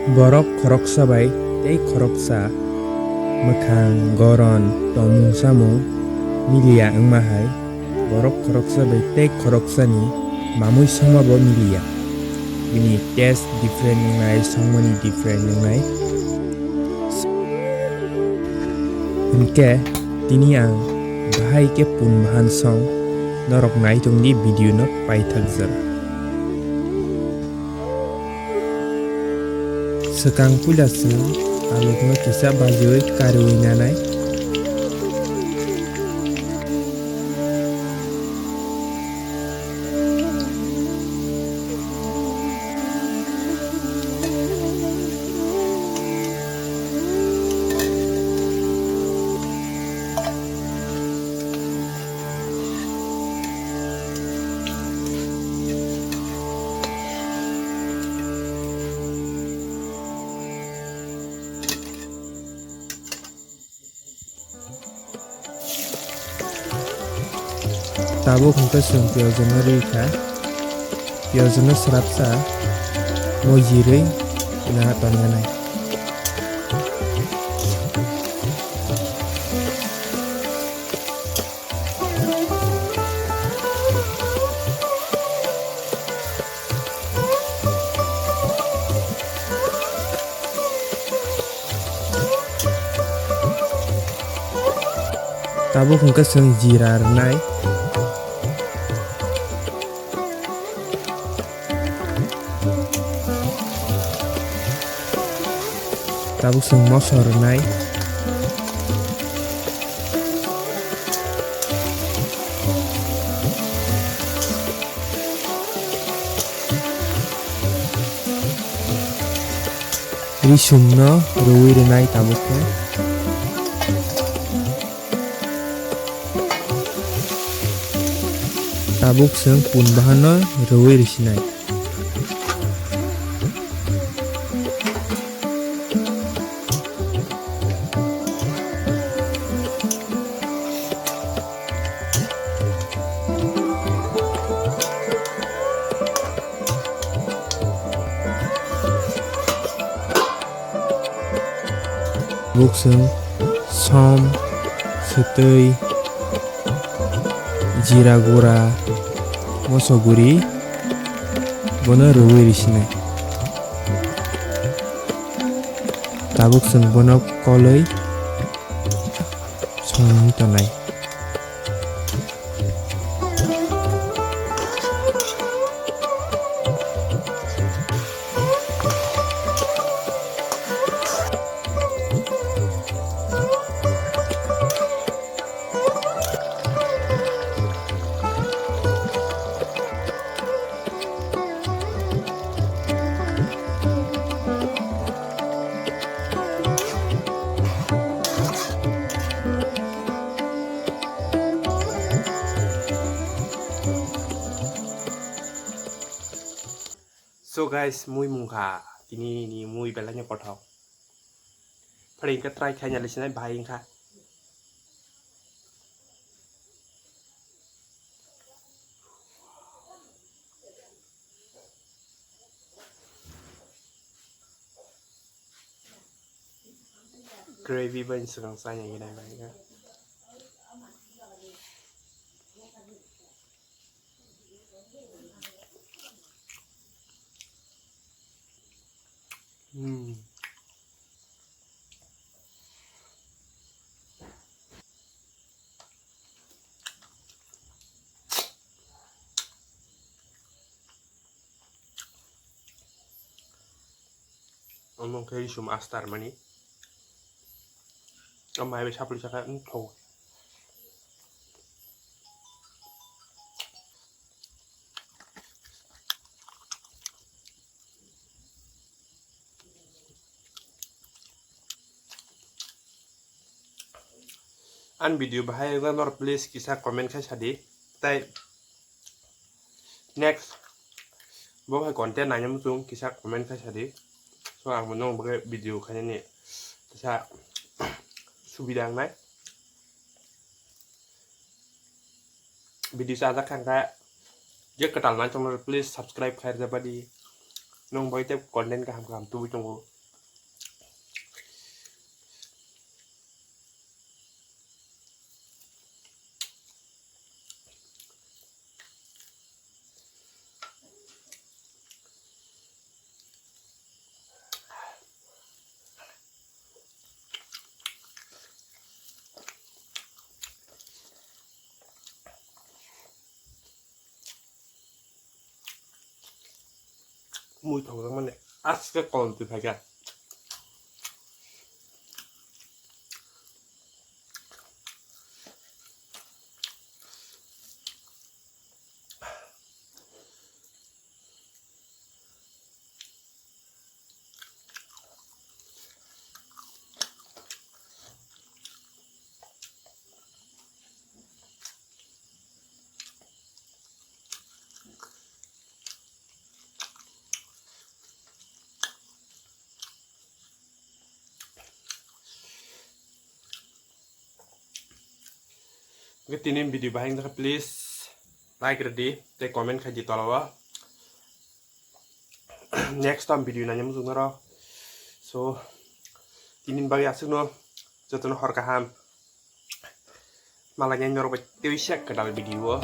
Borok khoroksa bai tei khoroksa mokhang goron tomung samung milia wngma hai borok khoroksa bai tei khoroksani mamui songma bo milia bini taste different ngai songmani different ngai hingke tini ang bahai ke punbahan song norok nai tongni video no paithakjak. Sekang pulasung alokno kisa bajoi karui nanai tabuk hingke sung piyazano rika piyazano srapsa mo jirui na tonganai tabuk hingke sung jira rnai tabuk sung moso rnai risumno rui rnai tabukke tabuk sung punbahan no rui risinai buksung som setui jira gura moso guri bono rui risinai tabuk sung bono koloi songni tonai So guys, mui mungka tini ni mui belanya kothok. Paling ke try kanya lisinai baing ka. Gravy ban segang saya yang ini baing ka. Omong kiri sum astar mani. Omai be sapli saka thau. An video bahaya nor please kisah komen ka sadi. Tai next bahaya konten nanya mutung kisah komen ka sadi. So ang menong bagai video kanya ni bisa subidang nai video sa ada kan ka je ketal na channel please subscribe khair dabadi nong boy tep content kaham tu jong mùi thầu lắm này ắt cái còn từ phải cả cái tin em video bahing tak please like ready te comment khai di tolawa next time video nanya musung naro so tinin bagi asuk no jatuh hor kaham malahnya nyorok tewi shek ke dalam video